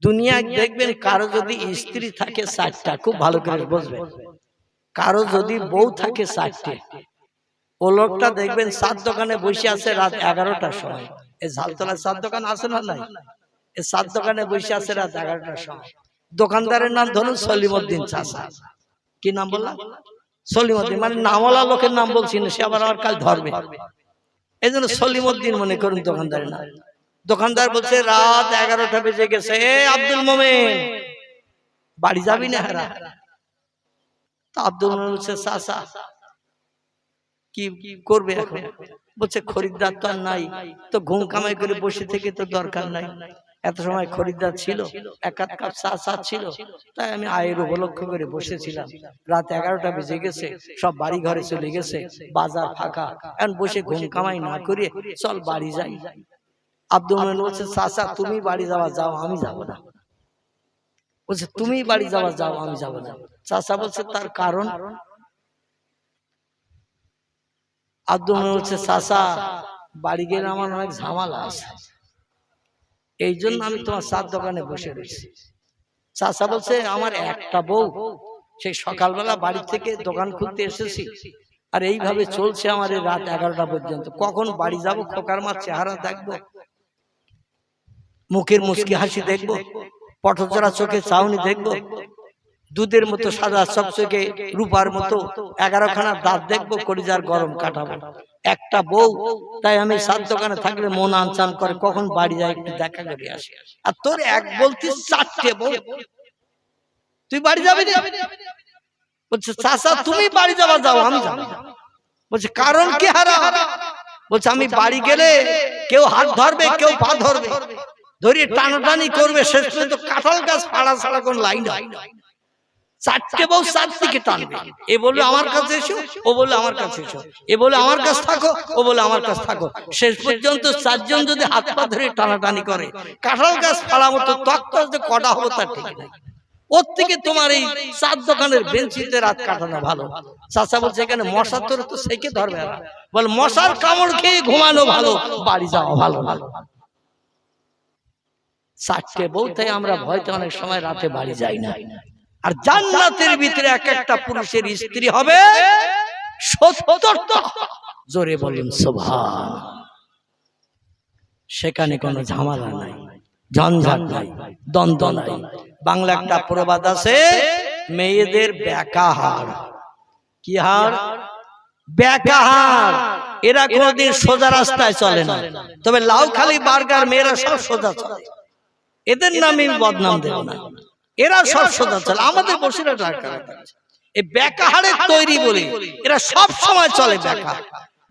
দুনিয়ায় দেখবেন কারো যদি স্ত্রী থাকে 4টা, খুব ভালো করে বুঝবেন, কারো যদি বউ থাকে 4টে, ও লোকটা দেখবেন চার দোকানে বসে আছে রাত 11টার সময়। এই ঝালতলায় চার দোকান আছে না নাই? এই চার দোকানে বসে আছে রাত 11টার সময়। দোকানদারের নাম ধরুন সলিমউদ্দিন চাচা। কি নাম বললাম? সলিমউদ্দিন, মানে নামওয়ালা লোকের নাম বলছি না, সে আবার কাল ধরবে, এই জন্য সলিমউদ্দিন মনে করুন দোকানদারের নাম। দোকানদার বলছে রাত 11টা বেজে গেছে, এ আব্দুল মোমেন বাড়ি যাবি না? হারা তা আব্দুল মোমেন বলছে চাচা কি করবে এখন? বলছে খরিদ্দার তো আর নাই, তো ঘুম কামাই করে বসে থেকে তো দরকার নাই। এত সময় খরিদ্দার ছিল, 1 কাপ চা ছিল, তাই আমি আয়ের উপলক্ষ করে বসেছিলাম। রাত 11টা বেজে গেছে, সব বাড়ি ঘরে চলে গেছে, বাজার ফাঁকা, এখন বসে ঘুম কামাই না করে চল বাড়ি যাই। আব্দুল মোমেন বলছে চাচা তুমি বাড়ি যাওয়া যাও, আমি যাব না। বলছে তুমি বাড়ি যাওয়া যাও, আমি যাব না। চাচা বলছে তার কারণ? আব্দুল মোমেন বলছে চাচা বাড়ি গেলে আমার অনেক ঝামেলা আছে, এই জন্য আমি তোমার চার দোকানে বসে রয়েছি। চাচা বলছে আমার একটা বউ, সেই সকালবেলা বাড়ি থেকে দোকান খুলতে এসেছি, আর এইভাবে চলছে আমার রাত 11টা পর্যন্ত। কখন বাড়ি যাব, খোকার মার চেহারা দেখবো, মুখের মুচকি হাসি দেখবো, পটচরা চোখে চাউনি দেখবো, দুধের মতো সাদা চকচকে রূপার মতো 11খানা দাঁত দেখবো, কলিজার গরম কাটাবো। একটা বউ, তাই আমি সাত দোকানে থাকলে মন আনচান করে কখন বাড়ি যায় একটু দেখা করে আসি। আর তোর এক বলতিস 4টে বউ, তুই বাড়ি যাবি না? বলছে চাচা তুমি বাড়ি যাওয়া যাও, আমি যাবো না। বলছে কারণ কি হারা? বলছে আমি বাড়ি গেলে কেউ হাত ধরবে, কেউ পা ধরবে, ধরিয়ে টানাটানি করবে, শেষ পর্যন্ত কাঁঠাল গাছ ফাড়া ছাড়া কোন লাইন হয়। 4টে বউ 4 দিকে টানবে, এ বলে আমার কাছে এসো, ও বলে আমার কাছে এসো, এ বলে আমার কাছে থাকো, ও বলে আমার কাছে থাকো। শেষ পর্যন্ত 4জন যদি হাত পা ধরে টানাটানি করে, কাঁঠাল গাছ ফাড়া মতো তক্তা যে কটা হবো তার ঠিক নাই। ওর থেকে তোমার এই 4 দোকানের বেঞ্চিতে রাত কাটানো ভালো। চাচা বলছে এখানে মশা তোর তো সেকে ধরবে না, বল মশার কামড় খেয়ে ঘুমানো ভালো, বাড়ি যাওয়া ভালো। 4টে বউ, তাই আমরা ভয়তে অনেক সময় রাতে বাড়ি যাই না। আর জান্নাতের ভিতরে এক একটা পুরুষের স্ত্রী হবে 70টা, জোরে বলুন সুবহান। সেখানে কোনো ঝামেলা নাই, ঝঞ্ঝাট নাই, দ্বন্দ্ব নাই। বাংলা একটা প্রবাদ আছে, মেয়েদের বেকা হাড়। কি হাড়? বেকা হাড়। এরা কোনোদিন সোজা রাস্তায় চলে না, তবে লাউখালি বার্গার মেয়েরা সব সোজা চলে। এদের নামে বদনাম দেব না, এরা সব সোজা চলে। আমাদের বসিরা এই বেকা হাড়ের তৈরি বলে এরা সব সময় চলে বেকা।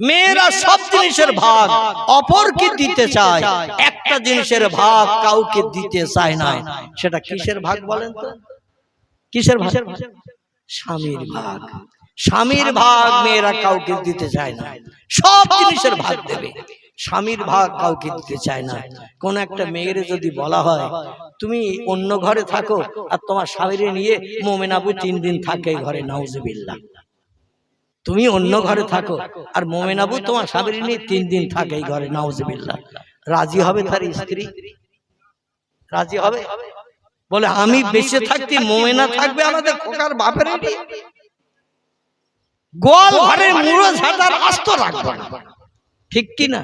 মেয়েরা সব জিনিসের ভাগ অপরকে দিতে চায়, একটা জিনিসের ভাগ কাউকে দিতে চায় না। সেটা কিসের ভাগ বলেন তো? কিসের ভাগ? স্বামীর ভাগ। স্বামীর ভাগ মেয়েরা কাউকে দিতে চায় না, সব জিনিসের ভাগ দেবে, স্বামীর ভাগ কাউকে দিতে চায় না। কোন একটা মেয়ের যদি বলা হয় তুমি অন্য ঘরে থাকো, আর তোমার স্বামীর নিয়ে মোমেন আবু 3 দিন থাকে ঘরে, নাউজুবিল্লাহ। তুমি অন্য ঘরে থাকো আর মোমেন আবু তোমার স্বামীর নিয়ে 3 দিন থাকে ঘরে, নাউজুবিল্লাহ। রাজি হবে তার স্ত্রী? রাজি হবে? বলে আমি বেঁচে থাকতে মোমেনা থাকবে আমাদের খোকার বাপের নিয়ে, গোয়াল ঘরে মুড়ো ঝাঁটার আস্ত রাখবে না, ঠিক কি না?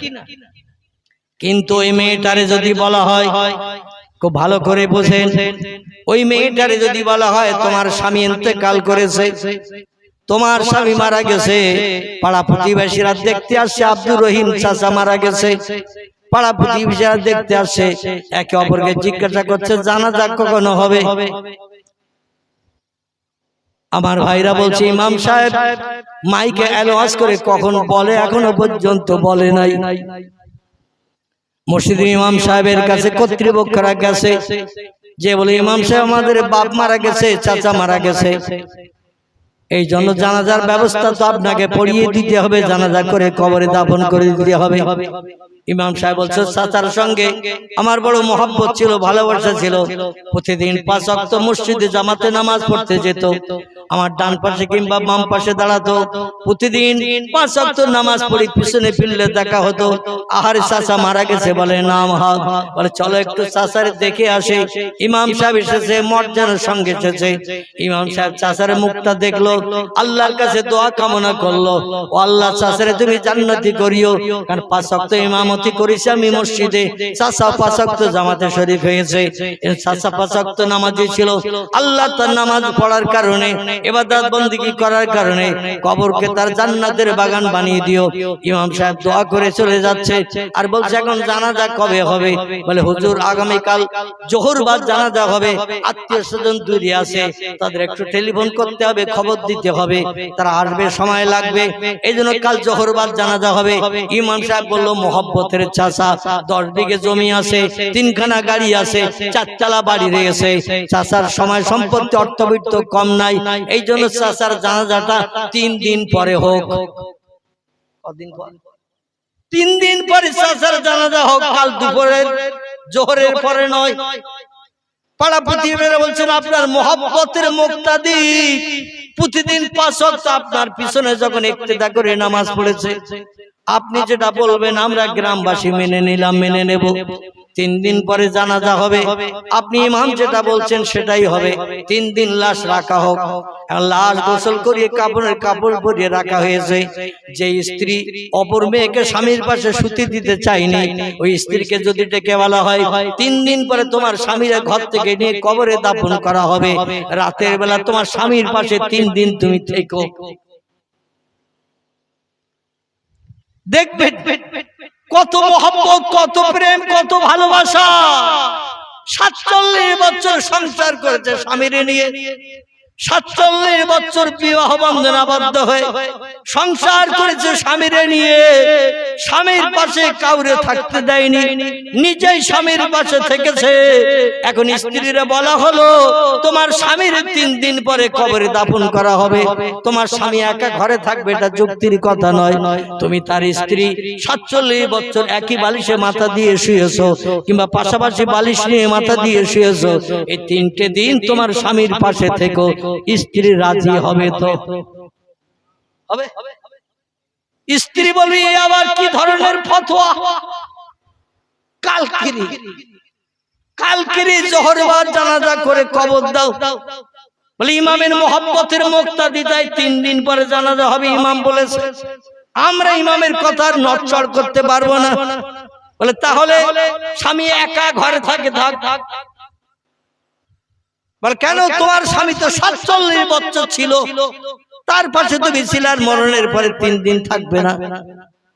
কিন্তু ওই মেয়েটারে যদি বলা হয়, খুব ভালো করে বোঝেন, ওই মেয়েটারে যদি বলা হয় তোমার স্বামী ইন্তেকাল করেছে, তোমার স্বামী মারা গেছে, পাড়া প্রতিবেশীরা দেখতে আসছে আব্দুর রহিম চাচা মারা গেছে, পাড়া প্রতিবেশীরা দেখতে আসছে, একে অপরকে জিজ্ঞাসা করছে জানাজা কখন হবে। আমার ভাইরা বলছে ইমাম সাহেব মাইকে অ্যানাউন্স করে কখন বলে, এখনো পর্যন্ত বলে নাই। মসজিদের ইমাম সাহেবের কাছে কর্তৃপক্ষরা গেছে, যে বলে ইমাম সাহেব আমাদের বাপ মারা গেছে, চাচা মারা গেছে, এই জন্য জানাজার ব্যবস্থা তো আপনাকে পড়িয়ে দিতে হবে, জানাজা করে কবরে দাফন করে দিতে হবে। ইমাম সাহেব বলছে চাচার সঙ্গে আমার বড় মহব্বত ছিল, ভালোবাসা ছিল, প্রতিদিন 5 ওয়াক্ত মসজিদে জামাতে নামাজ পড়তে যেত, আমার ডান পাশে কিংবা বাম পাশে দাঁড়াতো, প্রতিদিন 5 ওয়াক্ত নামাজ পড়ি, পিছনে ফিরলে দেখা হতো আহারে চাচা মারা গেছে, বলে নাম হাত, বলে চলো একটু চাচারে দেখে আসে। ইমাম সাহেব এসেছে, মর্যাদার সঙ্গে এসেছে। ইমাম সাহেব চাচারে মুখটা দেখলো, আল্লাহর কাছে দোয়া কামনা করলো, ও আল্লাহ চাচারে তুমি জান্নাতি করিও, কারণ 5 ওয়াক্ত ইমামতি করেছি আমি মসজিদে, চাচা 5 ওয়াক্ত জামাতে শরীফ হয়েছে, চাচা 5 ওয়াক্ত নামাজি ছিল। আল্লাহ তার নামাজ পড়ার কারণে, ইবাদত বন্দেগী করার কারণে কবরকে তার জান্নাতের বাগান বানিয়ে দিও। ইমাম সাহেব দোয়া করে চলে যাচ্ছে, আর বলছে এখন জানাজা কবে হবে? বলে হুজুর আগামীকাল জোহর বাদ জানাজা হবে, আত্মীয় স্বজন দূরে আছে, তাদের একটু টেলিফোন করতে হবে, খবর দিতে হবে, তারা আসবে, সময় লাগবে, এই জন্য কাল জোহর বাদ জানাজা হবে। ইমাম সাহেব বলল মোহব্বতের চাচা, 10 বিঘে জমি আছে, 3খানা গাড়ি আছে, 4 তলা বাড়ি রয়েছে, চাচার সময় সম্পত্তি অর্থবিত্ত কম নাই, এই জন্য চাচার জানাজাটা 3 দিন পরে হোক। কদিন পর? 3 দিন পরে চাচার জানাজা হোক, কাল দুপুরের জোহরের পরে নয়। পাড়া প্রতিবেশীরা বলছেন আপনার মোহব্বতের মুক্তাদি প্রতিদিন 5 ওয়াক্ত আপনার পিছনে যখন ইক্তেদা করে নামাজ পড়েছে, আপনি যেটা বলবেন আমরা গ্রামবাসী মেনে নিলাম, মেনে নেব। 3 দিন পরে জানাজা হবে, আপনি ইমাম যেটা বলছেন সেটাই হবে। 3 দিন লাশ রাখা হোক। লাশ গোসল করিয়ে কাপড় পরিয়ে রাখা হয়েছে। যে স্ত্রী অপর মেয়েকে স্বামীর পাশে শুতে দিতে চায়নি, ওই স্ত্রীকে যদি ডেকে বলা হয় 3 দিন পরে তোমার স্বামীর ঘর থেকে নিয়ে কবরে দাফন করা হবে, রাতের বেলা তোমার স্বামীর পাশে 3 দিন তুমি থেকো। দেখবে কত মহব্বত, কত প্রেম, কত ভালোবাসা। 47 বছর সংসার করেছে স্বামীর নিয়ে, 47 বছর বিবাহ বন্ধনে আবদ্ধ হয়ে সংসার করেছে স্বামীর নিয়ে, স্বামীর পাশে কাউরে থাকতে দেয়নি, নিজেই স্বামীর পাশে থেকেছে। এখন স্ত্রীরা বলা হলো তোমার স্বামীর 3 দিন পরে কবরে দাফন করা হবে, তোমার স্বামী একা ঘরে থাকবে, এটা যুক্তির কথা নয়। তুমি তার স্ত্রী, 47 বছর একই বালিশে মাথা দিয়ে শুয়েছো, কিংবা পাশাপাশি বালিশ নিয়ে মাথা দিয়ে শুয়েছো, এই 3টে দিন তোমার স্বামীর পাশে থেকো। স্ত্রী রাজি হবে তো হবে? স্ত্রী বলবি আবার কি ধরনের ফতোয়া? কালকেরই জোহর বাদ জানাজা করে কবর দাও। বলে ইমামের মোহব্বতের মুক্তাদি তাই 3 দিন পরে জানাজা হবে, ইমাম বলেছে। আমরা ইমামের কথার নড়চড় করতে পারবো না। বলে তাহলে স্বামী একা ঘরে থাকে, থাক। বলে কেন? তোমার স্বামী তো 47 বছর ছিল, তার পাশে তুমি ছিলে, আর মরণের পরে 3 দিন থাকবে না।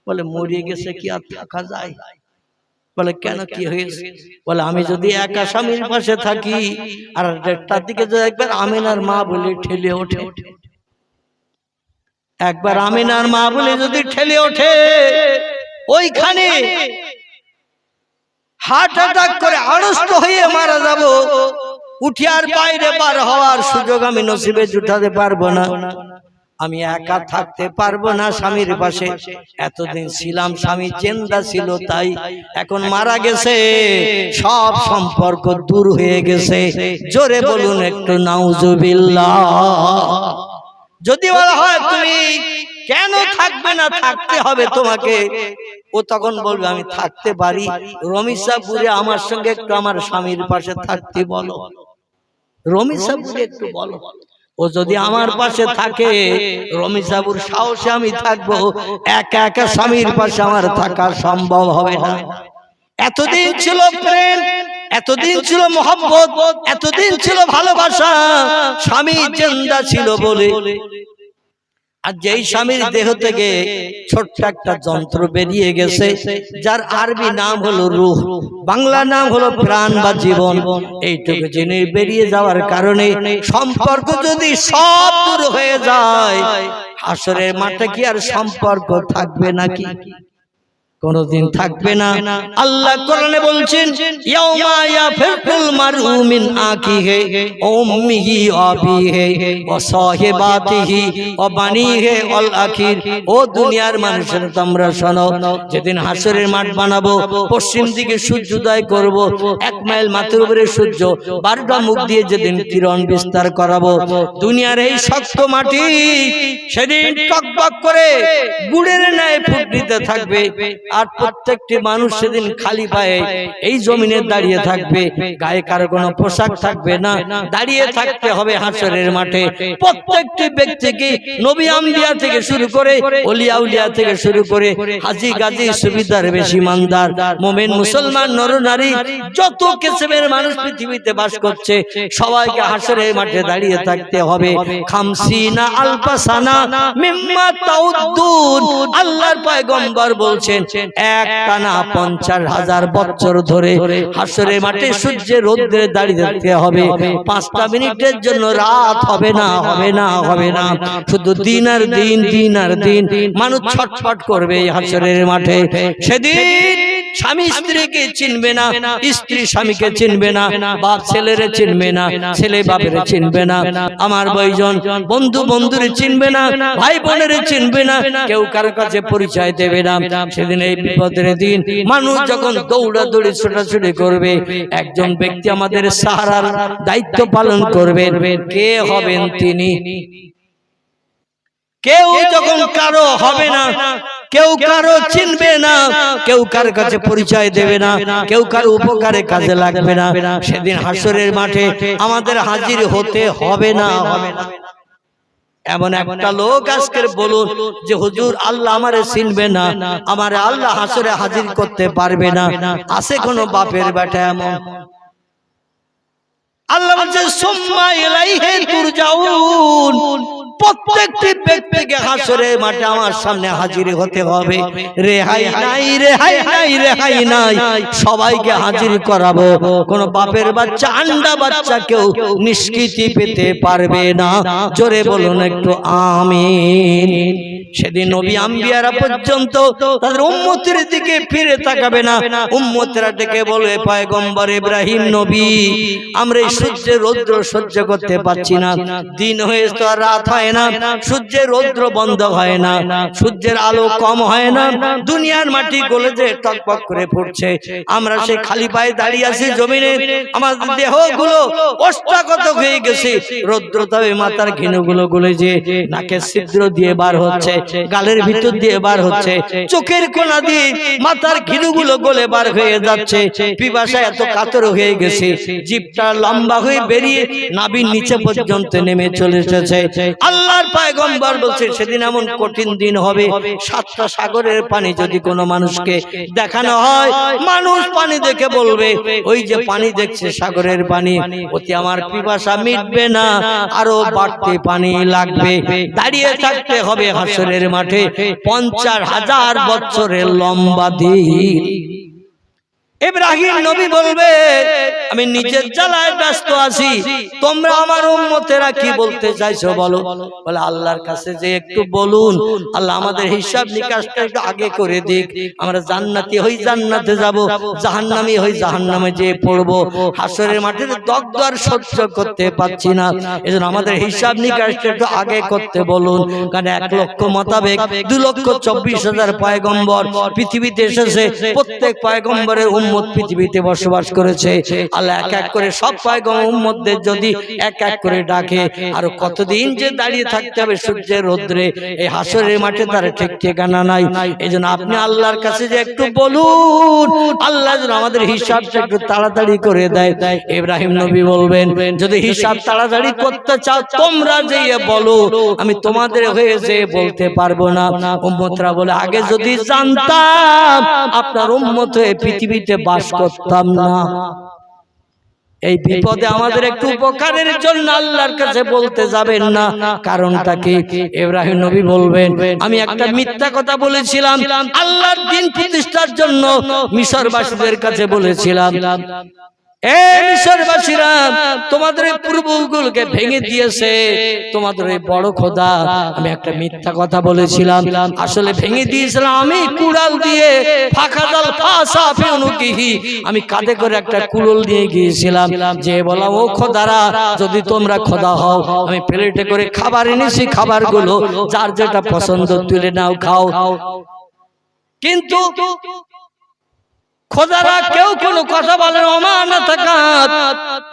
বলে মরিয়ে গেছে কি আর থাকা যায়? বলে কেন, কি হয়েছে? বলে আমি যদি একা স্বামীর পাশে থাকি আর 1টার দিকে যদি একবার আমিনার মা বলে ঠেলে ওঠে, একবার আমিনার মা বলে যদি ঠেলে ওঠে, ওইখানে হার্ট অ্যাটাক করে আড়ষ্ট হয়ে মারা যাব, উঠিয়ার বাইরে বার হওয়ার সুযোগ আমি নসিবে জুটাতে পারবো না। আমি একা থাকতে পারবো না স্বামীর পাশে। এতদিন ছিলাম, স্বামী জিন্দা ছিল, তাই এখন মারা গেছে, সব সম্পর্ক দূর হয়ে গেছে। জোরে বলুন একটু নাউজুবিল্লাহ। যদি বলা হয় তুমি কেন থাকবে না, থাকতে হবে তোমাকে, ও তখন বলবে আমি থাকতে পারি, রমিসাপুরে আমার সঙ্গে একটু আমার স্বামীর পাশে থাকতে বলো, রমিসাপুরে একটু বলো। ও যদি আমার পাশে থাকে, রমিসাপুর সাহসে আমি থাকবো, একা একা স্বামীর পাশে আমার থাকা সম্ভব হবে না। এতদিন ছিল প্রেম, এতদিন ছিল মহব্বত, এতদিন ছিল ভালোবাসা, স্বামী জিন্দা ছিল বলে। আর যেই স্বামীর দেহ থেকে ছোট্ট একটা যন্ত্র বেরিয়ে গেছে, যার আরবি নাম হলো রূহ, বাংলা নাম হলো প্রাণ বা জীবন, এইটুকু জিনিস বেরিয়ে যাওয়ার কারণে সম্পর্ক যদি সব দূর হয়ে যায়, হাসরের মাঠে কি আর সম্পর্ক থাকবে নাকি? কোনদিন থাকবে না। আল্লাহ কোরআনে বলছেন ইয়াউমা ইয়াফিরুল মারউ মিন আখিহি ওয়া উম্মিহি ওয়া আবিহি ওয়া সাহিবাতিহি ওয়া বানিহি ওয়াল আখির। ও দুনিয়ার মানুষের তোমরা শোনো, যেদিন হাসরের মাঠ বানাবো, পশ্চিম দিকে সূর্যোদয় করব, 1 মাইল মাথার উপরে সূর্য 12টা মুখ দিয়ে যেদিন কিরণ বিস্তার করাবো, দুনিয়ার এই শক্ত মাটি সেদিন টকবক করে গুড়ের ন্যায় ফুটতে থাকবে। আর প্রত্যেকটি মানুষ সেদিন খালি পায়ে এই জমিনে দাঁড়িয়ে থাকবে, গায়ে কারো কোনো পোশাক থাকবে না, দাঁড়িয়ে থাকতে হবে হাসরের মাঠে। প্রত্যেকটি ব্যক্তিকে নবী আম্বিয়া থেকে শুরু করে ওলিয়া উলিয়া থেকে শুরু করে হাজী গাজী সুবিদার বেশি ইমানদার মুমিন মুসলমান নরনারী যত কিসমের মানুষ পৃথিবীতে বাস করছে, সবাইকে হাসরের মাঠে দাঁড়িয়ে থাকতে হবে। খামসিনা আলফা সানা মিম্মা তাউদ্দুন, আল্লাহর পয়গম্বর বলছেন একটানা 50,000 বছর ধরে হাসরের মাঠে সূর্যের রোদ্রে দাঁড়িয়ে থাকতে হবে। 5টা মিনিটের জন্য রাত হবে না, হবে না, হবে না, শুধু দিন আর দিন, দিন আর দিন। মানুষ ছটফট করবে হাসরের মাঠে। সেদিন স্বামী স্ত্রীকে চিনবে না, স্ত্রী স্বামীকে চিনবে না, বাপ ছেলেরে চিনবে না, ছেলে বাপের চিনবে না, আমার বৈজন বন্ধু বন্ধুরে চিনবে না, ভাই বোনের চিনবে না, কেউ কারো কাছে পরিচয় দেবে না। সেদিন এই বিপদের দিন মানুষ যখন দৌড়াদৌড়ি ছোটাছুটি করবে, একজন ব্যক্তি আমাদের সাহারার দায়িত্ব পালন করবেন। কে হবেন তিনি? কেউ যখন কারো হবে না, কেউ কারো চিনবে না, কেউ কার কাছে পরিচয় দেবে না, কেউ কারো উপকারে কাজে লাগবে না, সেদিন হাসরের মাঠে আমাদের হাজির হতে হবে না, হবে না। এমন একটা লোক আজকে বলুন যে হুজুর আল্লাহ আমারে চিনবে না, আমারে আল্লাহ হাসরে হাজির করতে পারবে না, আছে কোন বাপের বেটা এমন? আল্লাহ বলছে সুম্মা ইলাইহি তুরজাউন, প্রত্যেকটি ব্যক্তিকে হাসরের মাঠে আমার সামনে হাজির হতে হবে। রেহাই নাই, রেহাই নাই, রেহাই নাই, সবাইকে হাজির করাবো। কোন বাপের বাচ্চা আন্ডা বাচ্চা কেউ নিষ্কৃতি পেতে পারবে না। জোরে বলুন একটু আমিন। সেদিন নবী আম্বিয়ারা পর্যন্ত তাদের উম্মতের দিকে ফিরে তাকাবে না। উম্মতেরা ডেকে বলে পয়গম্বর ইব্রাহিম নবী, আমরা এই সূর্যের রৌদ্র সহ্য করতে পারছি না, দিন হয়ে তো আর রাত হয় না, সূর্যের রৌদ্র বন্ধ হয় না, সূর্যের আলো কম হয় না, দুনিয়ার মাটি গলে যে টকবক করে পড়ছে, আমরা সে খালি পায়ে দাঁড়িয়ে আছি জমিনে, আমাদের দেহগুলো অষ্টাগত হয়ে গেছে, রৌদ্র তবে মাথার ঘিনুগুলো গলে যে নাকের ছিদ্র দিয়ে বার হচ্ছে, গালের ভিতর দিয়ে বার হচ্ছে, চোখের কোণা দিয়ে মাথার ঘিনুগুলো গলে বার হয়ে যাচ্ছে, পিপাসা এত কাতর হয়ে গেছে, জিভটা লম্বা হয়ে বেরিয়ে নাভির নিচে পর্যন্ত নেমে চলে এসেছে। আল্লাহর পয়গম্বর বলছে সেদিন এমন কঠিন দিন হবে, 7টা সাগরের পানি যদি কোনো মানুষকে দেখানো হয়, মানুষ পানি দেখে বলবে ওই যে পানি দেখছে সাগরের পানি, অতি আমার পিপাসা মিটবে না, আরো বাড়তে পানি লাগবে। দাঁড়িয়ে থাকতে হবে হাসরের মাঠে 50,000 বছরের লম্বা দিন। ইব্রাহিম নবী বলবে আমি নিজের জ্বালায় ব্যস্ত আছি, তোমরা আমার উম্মতেরা কি বলতে চাইছো বলো। বলে আল্লাহর কাছে যে একটু বলুন, আল্লাহ আমাদের হিসাব নিকাশটা একটু আগে করে দিক, আমরা জান্নাতি হই জান্নাতে যাব, জাহান্নামী হই জাহান্নামে যেয়ে পড়বো। হাসরের মাঠে দগ্ধ আর সহ্য করতে পারছি না, এজন্য আমাদের হিসাব নিকাশটা একটু আগে করতে বলুন। কারণ 1 লক্ষ মোতাবেক 2,24,000 পয়গম্বর পৃথিবীতে এসেছে, প্রত্যেক পয়গম্বরের উম্মত পৃথিবীতে বসবাস করেছে। আল্লাহ এক এক করে সব পয়গম্বর উম্মতদের যদি এক এক করে ডাকে, আর কতদিন যে দাঁড়িয়ে থাকতে হবে সূর্যের রৌদ্রে, এই হাসরের মাঠে তার ঠিক ঠিকানা নাই। এজন্য আপনি আল্লাহর কাছে যে একটু বলুন, আল্লাহ যেন আমাদের হিসাবটা একটু তাড়াতাড়ি করে দেয়। ইব্রাহিম নবী বলবেন যদি হিসাব তাড়াতাড়ি করতে চাও তোমরা যেয়ে বলো, আমি তোমাদের হয়ে যে বলতে পারবো না। উম্মতরা বলে আগে যদি জানতাম আপনার উম্মত হয়ে পৃথিবীতে বাস করতাম না। এই বিপদে আমাদের একটু উপকারের জন্য আল্লাহর কাছে বলতে যাবেন না, কারণটা কি? ইব্রাহিম নবী বলবেন আমি একটা মিথ্যা কথা বলেছিলাম, আল্লাহর দ্বীন প্রতিষ্ঠার জন্য মিশরবাসীদের কাছে বলেছিলাম, মিশরবাসীরা তোমাদের এই পূর্বগুলোকে ভেঙে দিয়েছে, তোমাদের এই বড় খোদা। আমি একটা মিথ্যা কথা বলেছিলাম, আসলে ভেঙে দিয়েছিলাম আমি কুড়াল দিয়ে। ফাঁকাদাল ফাসা ফিউনুকিহি, আমি কাঁধে করে একটা কুড়াল দিয়ে গিয়েছিলাম, যে বলা ও খোদারা যদি তোমরা খোদা হও, আমি প্লেটে করে খাবার এনেছি, খাবারগুলো যার যেটা পছন্দ তুলে নাও, খাও। কিন্তু খোদারা কেউ কোনো কথা বলে না, অমানত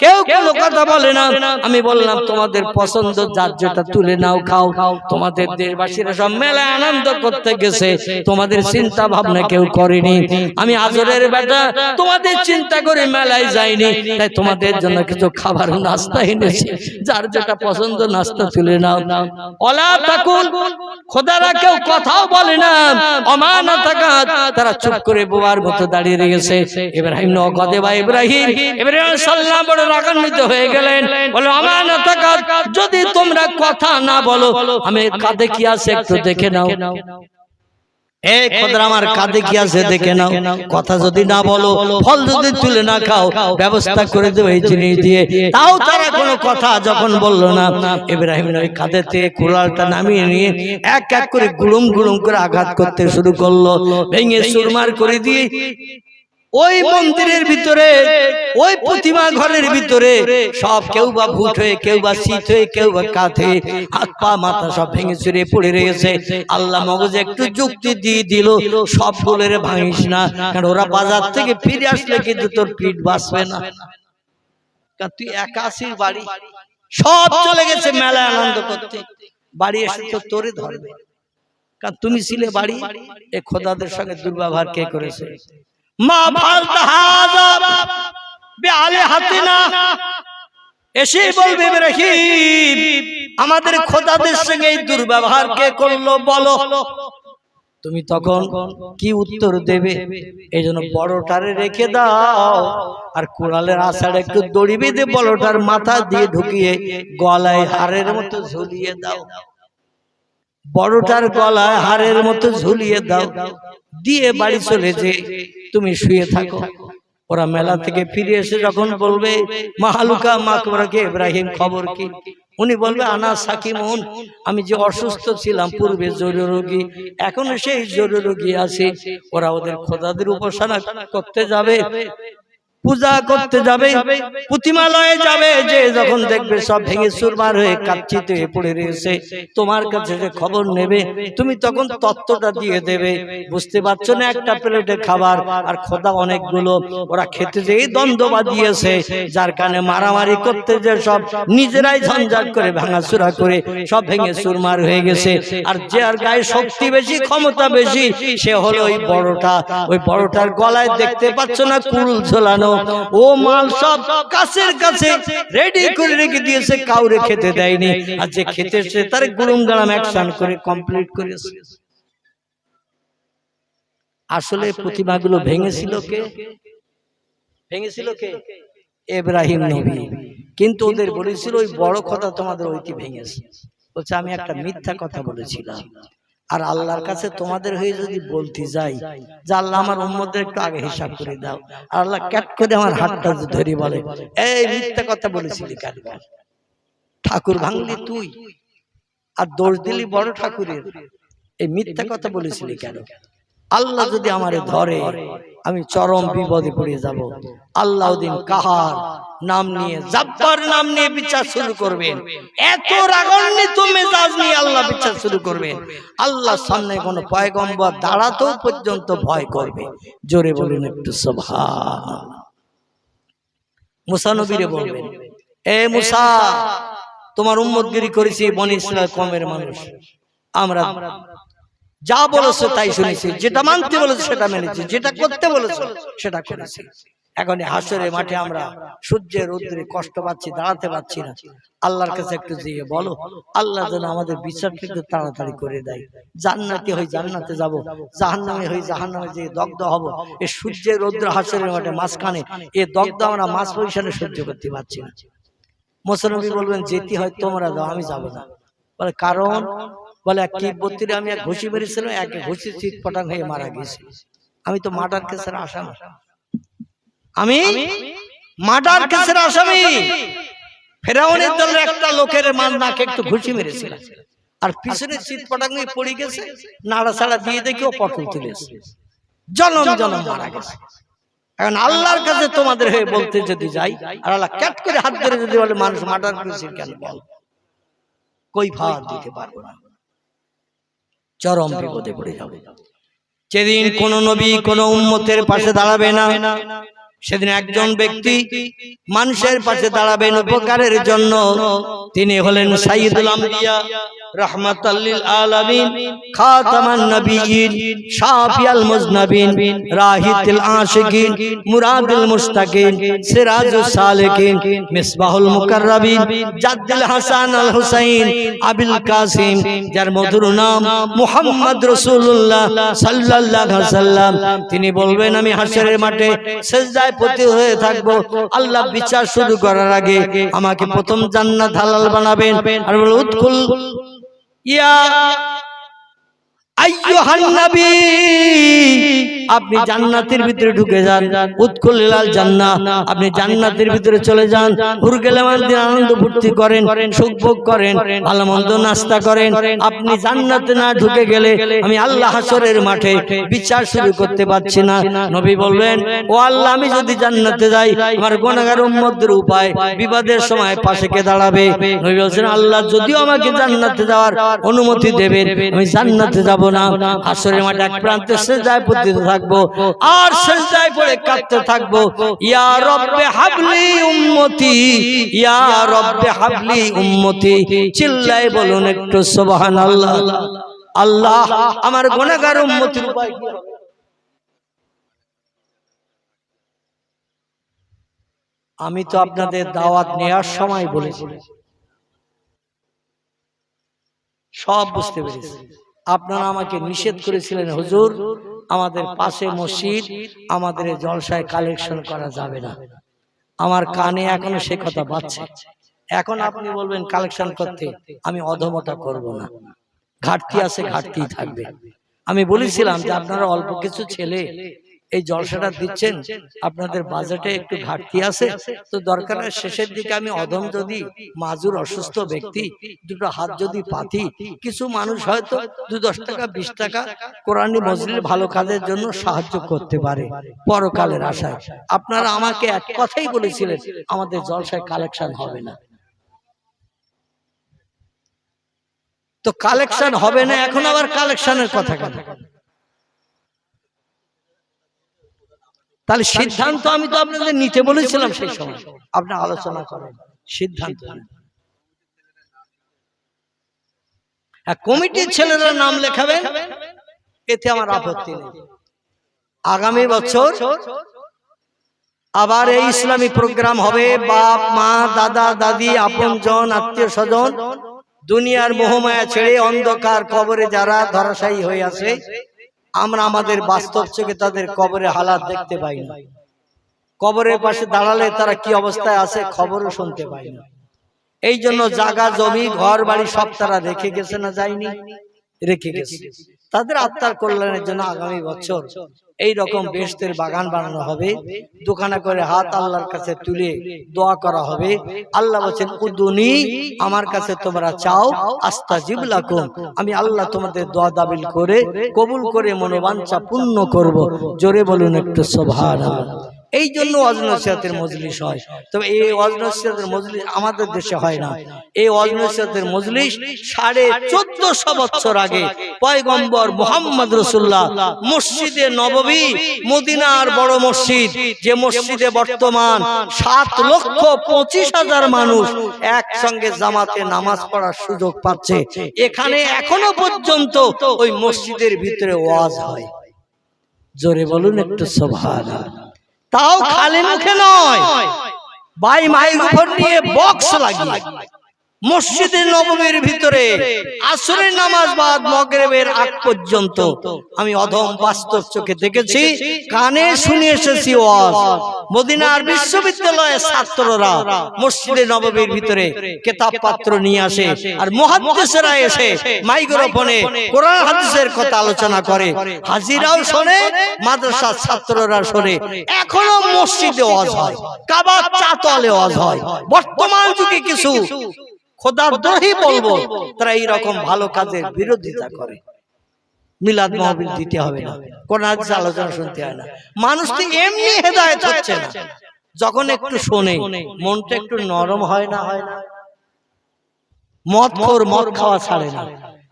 কেউ কোনো কথা বলে না। আমি বললাম তোমাদের পছন্দ যার যেটা তুলে নাও, খাও। তোমাদের দেশবাসীরা সব মেলায় আনন্দ করতে গেছে, তোমাদের চিন্তা ভাবনা কেউ করেনি। আমি আজরের বেটা, তোমাদের চিন্তা করে মেলায় যাইনি, তাই তোমাদের জন্য কিছু খাবার নাস্তা এনেছি, যার যেটা পছন্দ নাস্তা তুলে নাও। ওলা তাকুল, খোদারা কেউ কথাও বলে না, অমানত তারা চুপ করে বোবার মতো দাঁড়িয়ে গেছে। ইব্রাহিম নগদে বা ইব্রাহিম সাল্লাম বড় রাগান্বিত হয়ে গেলেন, বলে আমানত যদি তোমরা কথা না বলো, আমি কাঁধে কি আছে একটু দেখে নাও। এই খোদা আমার কাঁধে কি আছে দেখে নাও, কথা যদি না বলো, ফল যদি তুলে না খাও, ব্যবস্থা করে দেবো এই জিনিস দিয়ে। তাও তারা কোনো কথা যখন বললো না, ইব্রাহিম ওই কাঁধেতে কুড়ালটা নামিয়ে নিয়ে এক এক করে গুলুম গুলুম করে আঘাত করতে শুরু করলো, ভেঙে চুরমার করে দিয়ে ওই মন্দিরের ভিতরে, ওই প্রতিমা ঘরের ভিতরে সব কেউ বা ভূত হয়ে, কেউ বা শীত হয়ে, কেউ বা কাত হয়ে, হাত পা মাথা সব ভেঙে চুরে পড়ে রয়েছে। আল্লাহ মগজে একটু যুক্তি দিয়ে দিল, সব বলে ভাঙিস না, কারণ ওরা বাজার থেকে ফিরে আসলে কিন্তু তোর পিঠ বাঁচবে না। তুই 81 বাড়ি, সব চলে গেছে মেলায় আনন্দ করতে, বাড়ি এসে তো তোরে ধরবে, কারণ তুমি ছিলে বাড়ি। এ খোদাদের সঙ্গে দুর্ব্যবহার কে করেছে? মা ফালতা হাযা বিআলিহাতিনা, এসে বলবে ইব্রাহিম আমাদের খোদাদের সঙ্গে এই দুর্ব্যবহার কে করলো বলো। তুমি তখন কি উত্তর দেবে? এইজন্য বড়টারে রেখে দাও, আর কুড়ালের আষাঢ়ে একটু দড়ি বেঁধে বড়টার মাথা দিয়ে ঢুকিয়ে গলায় হারের মতো ঝুলিয়ে দাও, বড়টার গলায় হারের মতো ঝুলিয়ে দাও, দিয়ে বাড়ি চলে যে তুমি শুয়ে থাকো। ওরা মেলা থেকে ফিরে এসে যখন বলবে মাহালুকা মাকবরাকে ইব্রাহিম খবর কি, উনি বলবে আনা সাকিমুন, আমি যে অসুস্থ ছিলাম পূর্বে জরুরি রোগী, এখনো সেই জরুরি রোগী আছে। ওরা ওদের খোদাদের উপাসনা করতে যাবে, পূজা করতে যাবে, প্রতিমালয়ে যাবে, যে যখন দেখবে সব ভেঙে চুরমার হয়ে কাচ্চিত হয়ে পড়ে রয়েছে, তোমার কাছে যে খবর নেবে, তুমি তখন তত্ত্বটা দিয়ে দেবে। বুঝতে পারছো না, একটা প্লেটে খাবার আর খোদা অনেকগুলো, ওরা খেতে যেই দ্বন্দ্ব বাঁধিয়েছে, যার কারণে মারামারি করতে যে সব নিজেরাই ঝঞ্ঝাট করে ভাঙাচুরা করে সব ভেঙে চুরমার হয়ে গেছে। আর যে আর গায়ে শক্তি বেশি, ক্ষমতা বেশি, সে হলো ওই বড়টা। ওই বড়টার গলায় দেখতে পাচ্ছ না কুল ঝোলানো, ও মাল সব কাছের কাছে রেডি করে রেখে দিয়েছে, কাউরে খেতে দেয়নি। আর যে খেতে এসে তার গুলুম গালাম অ্যাকশন করে কমপ্লিট করেছে। আসলে প্রতিমাগুলো ভেঙেছিল কে? ভেঙেছিল কে? ইব্রাহিম নবী। কিন্তু ওদের বলেছিল ওই বড় কথা তোমাদের ওইটি ভেঙেছে। বলছে আমি একটা মিথ্যা কথা বলেছিলাম, আর আল্লাহর কাছে তোমাদের হয়ে যদি বলতে যাই যে আল্লাহ আমার উম্মতদের একটু আগে হিসাব করে দাও, আর আল্লাহ ক্যাট করে আমার হাতটা ধরে বলে এই মিথ্যা কথা বলেছিলি কেন? ঠাকুর ভাঙলি তুই, আর দোষ দিলি বড় ঠাকুরের, এই মিথ্যা কথা বলেছিলি কেন? আল্লাহ যদি আমারে ধরে আমি চরম বিপদে পড়ে যাব। আল্লাহ দিন কাহার নাম নিয়ে, জাব্বার নাম নিয়ে বিচার শুরু করবেন, এত রাগান্বিত মেজাজ নিয়ে আল্লাহ বিচার শুরু করবেন। আল্লাহর সামনে কোনো পয়গম্বর দাঁড়াতেও পর্যন্ত ভয় করবে। জোরে বলুন একটু সুবহানাল্লাহ। মুসা নবীরে বলবেন, এ মুসা তোমার উম্মতগিরি করেছি বনি ইসরাইল কওমের মানুষ, আমরা যা বলেছো তাই শুনেছি, যেটা মানতে বলেছো সেটা মেনেছি, যেটা করতে বলেছো সেটা করেছি। এখন হাসরের মাঠে আমরা সূর্যের রৌদ্রে কষ্ট পাচ্ছি, দাঁড়াতে পারছি না। আল্লাহর কাছে একটু দিয়ে বলো, আল্লাহ যেন আমাদের বিচারটা একটু তাড়াতাড়ি করে দেয়। জান্নাতি হই জান্নাতে যাব, জাহান্নামে হই জাহান্নামে যে দগ্ধ হব। এই সূর্যের রৌদ্র হাসরের মাঠে মাঝখানে এ দগ্ধ আমরা মাঝ পজিশনে সহ্য করতে পারছি না। মুসা নবী বলবেন যেতে হয় তোমরা যাও, আমি যাব না। বলে কারণ? বলে এক কিবতীরে আমি এক ঘুষি মেরেছিলাম, এক ঘুষি চিৎ পটাং হয়ে মারা গেছি। আমি তো মার্ডার কেসের আসামি, আমি মার্ডার কেসের আসামি। ফেরাউনের দলের একটা লোকের নাকে একটু ঘুষি মেরেছিল, আর পিছনে চিৎ পটাঙ্গি পড়ে গেছে, নাড়াচাড়া দিয়ে দেখে ও পটল তুলেছে, জনম জনম মারা গেছে। এখন আল্লাহর কাছে তোমাদের হয়ে বলতে যদি যাই, আর আল্লাহ ক্যাট করে হাত ধরে যদি বলে মানুষ মার্ডার করেছে কেন, বল কই ভাত দিতে পারবো না, চরম বিপদে পড়ে যাবে। যেদিন কোন নবী কোন উম্মতের পাশে দাঁড়াবে না, সেদিন একজন ব্যক্তি মানুষের পাশে দাঁড়াবেন উপকারের জন্য, তিনি হলেন সাইয়্যিদুল আম্বিয়া রাহমাতাল লিল আলামিন, খাতামান নবিয়্যিন, শাফিয়াল মুজনাবিন, রাহিতুল আশিকিন, মুরাদুল মুশতাকিন, সিরাজুস সালিকিন, মিসবাহুল মুকাররাবিন, জাদ্দুল হাসান আল হুসাইন আবুল কাসিম, যার মধুর নাম মুহাম্মদ রাসূলুল্লাহ সাল্লাল্লাহু আলাইহি ওয়াসাল্লাম। তিনি বলবেন, আমি হাশরের মাঠে সিজদায় পতি হয়ে থাকবো, আল্লাহ বিচার শুরু করার আগে আমাকে প্রথম জান্নাত হালাল বানাবেন, আর বলে উদখুল ইয়া আইয়ুহান নবী, আপনি জান্নাতের ভিতরে ঢুকে যান, উদখুলিলাল জান্নাহ, আপনি জান্নাতের ভিতরে চলে যান, হুরগেলামান দিন আনন্দ ফুর্তি করেন, সুখ ভোগ করেন, ভালো মন্দ নাস্তা করেন। আপনি জান্নাতে না ঢুকে গেলে আমি আল্লাহ হাশরের মাঠে বিচার শুরু করতে পারছি না। নবী বলবেন, ও আল্লাহ, আমি যদি জান্নাতে যাই, আমার গুনাহগার উম্মতদের উপায় বিপদের সময় পাশে কে দাঁড়াবে? নবী বলেন, আল্লাহ যদিও আমাকে জান্নাতে যাওয়ার অনুমতি দেবেন, আমি জান্নাতে যাব না। হাশরের মাঠে এক প্রান্তে সিজদায় পতিত থাকবো, আর সিজদায় পড়ে কাঁদতে থাকবো, ইয়া রব্বে হাবলি উম্মতি, ইয়া রব্বে হাবলি উম্মতি। চিল্লায় বলুন একটু সুবহানাল্লাহ। আল্লাহ, আমার গুনাহগার উম্মতের উপায় কি হবে? আমি তো আপনাদের দাওয়াত নেওয়ার সময় বলেছি, সব বুঝতে পেরেছি। আপনারা আমাকে নিষেধ করেছিলেন, হুজুর আমাদের পাশে মসজিদ, আমাদের জলসায় কালেকশন করা যাবে না। আমার কানে এখনো সে কথা বাজছে। এখন আপনি বলবেন কালেকশন করতে, আমি অধমতা করব না। ঘাটতি আছে, ঘাটতি থাকবে। আমি বলেছিলাম যে আপনারা অল্প কিছু ছেলে এই জলসাটা দিচ্ছেন, আপনাদের বাজেটে একটু ঘাটতি আছে, তো দরকার শেষের দিকে আমি অধম যদি মাজুর অসুস্থ ব্যক্তি দুটো হাত যদি পাতি, কিছু মানুষ হয়তো 2-10 টাকা 20 টাকা কোরআনী মজলিসের ভালো কাজের জন্য সাহায্য করতে পারে পরকালের আশায়। আপনারা আমাকে এক কথাই বলেছিলেন, আমাদের জলসায় কালেকশন হবে না। তো কালেকশন হবে না, এখন আবার কালেকশনের কথা কেন? তাহলে সিদ্ধান্ত আমি তো আপনাদের নিতে বলেছিলাম, সেই সময় আপনারা আলোচনা করেন, সিদ্ধান্ত কমিটির ছেলেরা নাম লেখাবেন, এতে আমার আপত্তি নেই। আগামী বছর আবার এই ইসলামী প্রোগ্রাম হবে। বাপ মা দাদা দাদি আপনজন আত্মীয় স্বজন দুনিয়ার মোহমায়া ছেড়ে অন্ধকার কবরে যারা ধরাশায়ী হয়ে আছে, আমরা আমাদের বাস্তব চোখে তাদের কবরে হালাত দেখতে পাই না। কবরের পাশে দাঁড়ালে তারা কি অবস্থায় আছে খবরও শুনতে পাই না। এই জন্য জায়গা জমি ঘর বাড়ি সব তারা রেখে গেছে, না যায়নি, রেখে গেছে। তাদের আত্মার কল্যাণের জন্য আগামী বছর এই রকম বেহেশতের বাগান বানানো হবে, দোকানে করে হাত আল্লাহর কাছে তুলে দোয়া করা হবে। আল্লাহ বলেন, উদুনি, আমার কাছে তোমরা চাও, আস্তাজিব লাকুম, আমি আল্লাহ তোমাদের দোয়া দাবিল করে কবুল করে মনোবাঞ্ছা পূর্ণ করব। জোরে বলুন একটু সুবহানাল্লাহ। এই জন্য ওয়াজ নসিহতের মজলিস হয়। তবে এই ওয়াজ নসিহতের মজলিস আমাদের দেশে হয় না। এই ওয়াজ নসিহতের মজলিস 1450 বছর আগে পয়গম্বর মুহাম্মদ রাসূলুল্লাহ মসজিদে নববী, মদিনার বড় মসজিদ, যে মসজিদে বর্তমান 7,25,000 মানুষ একসঙ্গে জামাতে নামাজ পড়ার সুযোগ পাচ্ছে, এখানে এখনো পর্যন্ত ওই মসজিদের ভিতরে ওয়াজ হয়। জোরে বলুন একটু সুবহানাল্লাহ। তাও খালি মুখে নয়, ভাই মাইক উপর নিয়ে বক্স লাগিয়ে মসজিদে নববীর ভিতরে আসরের নামাজ বাদ মাগরিবের আগ পর্যন্ত আমি অধম বাস্তব চোখে দেখেছি, কানে শুনে এসেছি ওয়াজ। মদিনার বিশ্ববিদ্যালয়ের ছাত্ররা মসজিদে নববীর ভিতরে কিতাব পত্র নিয়ে আসে, আর মুহাদ্দিসরা এসে মাইক্রোফোনে কোরআন হাদিসের কথা আলোচনা করে। হাজিরাও শোনে, মাদ্রাসার ছাত্ররা শোনে। এখনো মসজিদে ওয়াজ হয়, কাবার চাতলে ওয়াজ হয়। বর্তমান যুগে কিছু খোদাদ্রোহী বলবো, তারা এইরকম ভালো কাজের বিরোধিতা করে। মিলাদ মাহফিল দিতে হবে না, কোরআন হাদিস আলোচনা শুনতে হয় না। মানুষ তো এমনি হেদায়েত হচ্ছে না, যখন একটু শোনে মনটা একটু নরম হয় না? হয় না? মদখোর মদ খাওয়া ছাড়ে না,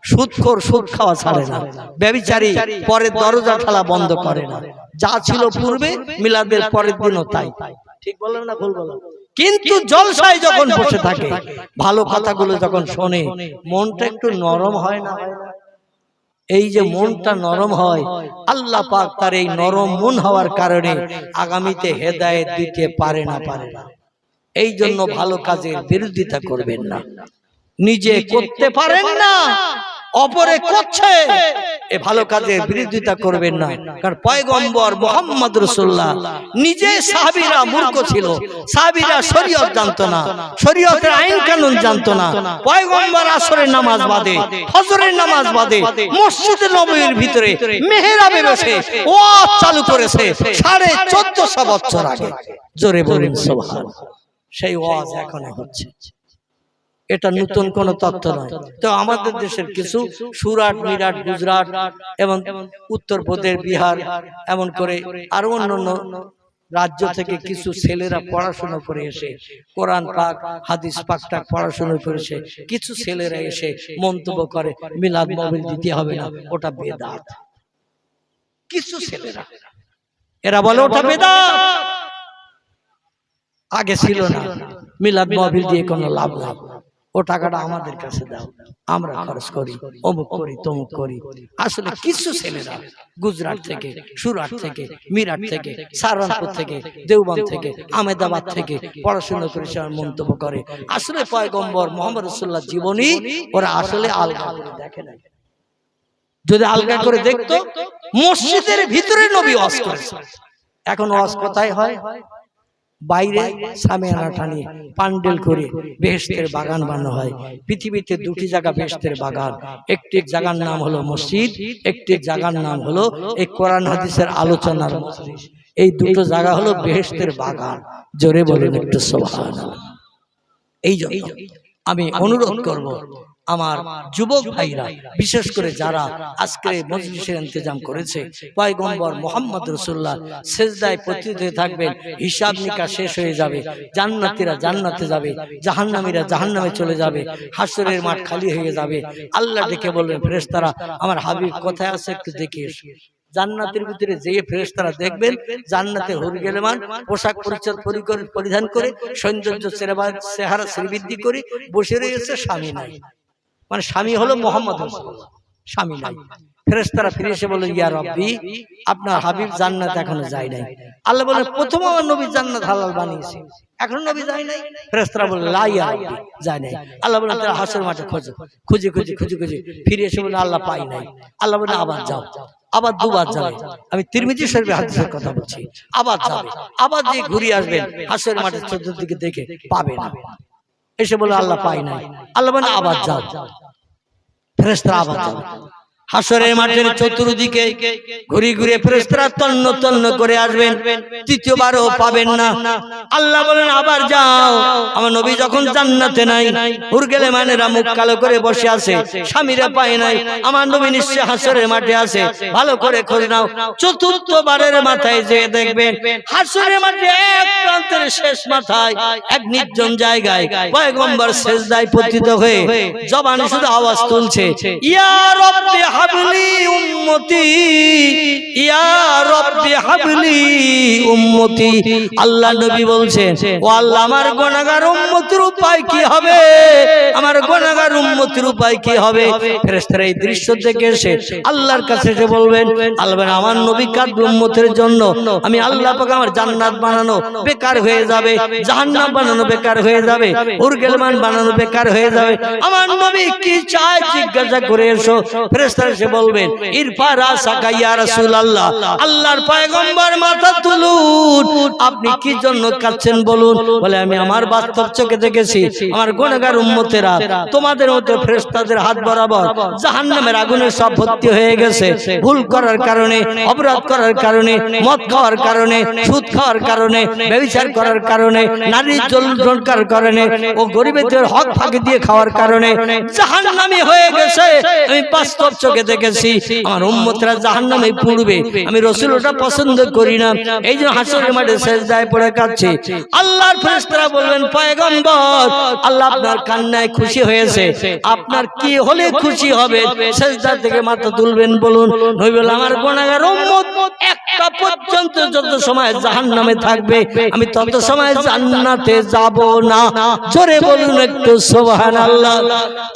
সুদখোর সুদ খাওয়া ছাড়ে না, ব্যভিচারী পরের দরজা ঠেলা বন্ধ করে না। যা ছিল পূর্বে মিলাদের পরের দিনও তাই। ঠিক বললাম না ভুল বললাম? কিন্তু জলসায় যখন বসে থাকে, ভালো কথাগুলো যখন শোনে, মনটা একটু নরম হয় না? হয় না? এই যে মনটা নরম হয়, আল্লাহ পাক তার এই নরম মন হওয়ার কারণে আগামীতে হেদায়েত দিতে পারে না। এই জন্য ভালো কাজের বিরোধিতা করবেন না। নিজে করতে পারেন না, অপরে করছে, এ ভালো কাজের বিরোধিতা করবেন না। কারণ পয়গম্বর মুহাম্মদ রাসূলুল্লাহ নিজে, সাহাবীরা মূর্খ ছিল, সাহাবীরা শরীয়ত জানতো না, শরীয়তের আইন কানুন জানতো না। পয়গম্বর আসরের নামাজ বাদে, ফজরের নামাজ বাদে মসজিদে নববীর ভিতরে মেহরাবে বসে ওয়াজ চালু করেছে 1450 বছর আগে। জোরে বলুন সুবহানাল্লাহ। সেই ওয়াজ এখনো হচ্ছে। এটা নতুন কোন তথ্য নয়। তো আমাদের দেশের কিছু সুরাট, মিরাট, গুজরাট এবং উত্তরপ্রদেশ, বিহার, এমন করে আরো অন্যান্য রাজ্য থেকে কিছু ছেলেরা পড়াশোনা করে এসে কোরআন পাক, হাদিস পাকটা পড়াশোনা করেছে। কিছু ছেলেরা এসে মন্তব্য করে মিলাদ মাহফিল দিতে হবে না, ওটা বেদাত। কিছু ছেলেরা এরা বলে ওটা বেদাত, আগে ছিল না। মিলাদ মাহফিল দিয়ে কোনো লাভ নাই, ও টাকাটা আমাদের কাছে দাও, আমরা খরচ করি, অমুক করি, তমুক করি। আসলে কিছু ছেলেরা গুজরাট থেকে, সুরাট থেকে, মিরাট থেকে, সাহারানপুর থেকে, দেওবন্দ থেকে, আহমেদাবাদ থেকে পড়াশোনা করে মন্তব্য করে। আসলে পয়গম্বর মুহাম্মদ রাসূলুল্লাহ জীবনী ওরা আসলে আলগা করে দেখে না। যদি আলগা করে দেখতো, মসজিদের ভিতরে নবী ওয়াজ করেছে। এখন ওয়াজ কোথায় হয়? বাইরে সামিয়ানা টানিয়ে পান্ডেল করে বেহেশতের বাগান বানানো হয়। পৃথিবীতে দুটি জায়গা বেহেশতের বাগান, একটি জায়গার নাম হলো মসজিদ, একটি জায়গার নাম হলো এই কোরআন হাদিসের আলোচনার মজলিস। এই দুটো জায়গা হলো বেহেশতের বাগান। জোরে বলেন একটু সুবহানাল্লাহ। এই জন্য আমি অনুরোধ করব আমার যুবক ভাইরা, বিশেষ করে যারা আজকে মজলিসের ইন্তজাম করেছে, পয়গম্বর মুহাম্মদ রাসূলুল্লাহ সিজদায় পতিত হয়ে থাকবেন। হিসাব নিকাশ শেষ হয়ে যাবে, জান্নাতীরা জান্নাতে যাবে, জাহান্নামীরা জাহান্নামে চলে যাবে, হাসরের মাঠ খালি হয়ে যাবে। আল্লাহ ডেকে বলবেন, ফেরেশতারা আমার হাবিব কোথায় আছে একটু দেখে এসো। জান্নাতের ভিতরে যে ফেরেশতারা দেখবেন, জান্নাতে হুর গেলেমান পোশাক পরিচ্ছদ পরিধান করে, সৌন্দর্য চেহারা শ্রীবৃদ্ধি করে বসে রয়েছে, স্বামী নাই। মানে স্বামী হলো মুহাম্মদ রাসূলুল্লাহ, স্বামী নাই। ফেরেশতারা ফিরে এসে বলে, ইয়া রাব্বি, আপনার হাবিব জান্নাত এখনো যায় নাই। আল্লাহ বলে, প্রথম আমার নবী জান্নাত হালাল বানিয়েছে, এখনো নবী যায় নাই। ফেরেশতারা বলে, লা ইয়া রাব্বি, যায় নাই। আল্লাহ বলে, তারা হাসরের মাঠে খোঁজো, খুঁজে খুঁজে খুঁজে খুঁজে ফিরে এসে বলে, আল্লাহ পাই নাই। আল্লাহ বলে, আবার যাও। আবার দুবার যাবে। আমি তিরমিজি শরীফের হাদিসের কথা বলছি। আবার যাবে, আবার যে ঘুরে আসবেন, হাসরের মাঠের চতুর্দিকে দেখে পাবে না। এসে বলে, আল্লাহ পাই নাই। আল্লাহ বলে, আবার যাও। ফেরেশতারা আবার যাবে, হাসরের মাঠের চতুর্দিকে ঘুরে ঘুরে ফেরেশতারা তন্ন তন্ন করে আসবেন, তৃতীয়বারও পাবেন না। আল্লাহ বলেন, আবার যাও। আমার নবী যখন জান্নাতে নাই, হুর গেলেমানেরা মুখ কালো করে বসে আছে, স্বামীরা পায় নাই, আমার নবী নিশ্চয় হাসরের মাঠে আছে, ভালো করে খোঁজ নাও। চতুর্থবারের মাথায় যেয়ে দেখবেন, হাসরের মাঠে এক প্রান্তের শেষ মাথায় এক নির্জন জায়গায় পয়গম্বর সিজদায় পতিত হয়ে জবানে শুধু আওয়াজ তুলছে, ইয়া রাব্বি হাবলি উম্মতি, ইয়া রব্বি হাবলি উম্মতি। আল্লাহ নবী বলছেন, ও আল্লাহ আমার গুনাহগার উম্মতের উপায় কি হবে, আমার গুনাহগার উম্মতের উপায় কি হবে। ফেরেশতারা এই দৃশ্য দেখে এসে আল্লাহর কাছে এসে বলবেন, আল্লাহ আমার নবী কাঁদবে উম্মতের জন্য, আমি আল্লাহ পাক আমার জান্নাত বানানো বেকার হয়ে যাবে, জাহান্নাম বানানো বেকার হয়ে যাবে, উরগেলমান বানানো বেকার হয়ে যাবে, আমার নবী কি চায় জিজ্ঞাসা করে এসো। ফেরেশতারা এসে বলবেন, ইরফা রাসাকা ইয়া রাসূলুল্লাহ, আল্লাহর পয়গম্বর মাথা তুলুন, আপনি কি জন্য কাঁদছেন বলুন। বলে আমি আমার বাস্তব চোখে দেখেছি আমার গুনাহগার উম্মতেরা তোমাদের মতো ফেরেশতাদের হাত বরাবর জাহান্নামের আগুনে সব ভর্তি হয়ে গেছে, ভুল করার কারণে, অপরাধ করার কারণে, মদ খাওয়ার কারণে, সুদ খাওয়ার কারণে, ব্যভিচার করার কারণে, নারীর জুলুম করার কারণে, ও গরিবদের হক ফাঁকি দিয়ে খাওয়ার কারণে জাহান্নামী হয়ে গেছে। আমি বাস্তব চোখে দেখেছি আমার উম্মতরা জাহান্নামে পড়বে, আমি রাসূল ওটা পছন্দ করি না, এই জন্য হাসরের মাঠে সিজদায় পড়ে কাঁদছে। আল্লাহর ফেরেশতারা বলবেন, পয়গম্বর আল্লাহ আপনার কান্নায় খুশি হয়েছে, আপনার কি হলে খুশি হবে, সিজদা থেকে মাথা তুলবেন বলুন। নবী বলেন, আমার গুনাহগার উম্মত একটা পর্যন্ত যত সময় জাহান্নামে থাকবে আমি তত সময় জান্নাতে যাব না। জোরে বলুন একটু সুবহানাল্লাহ।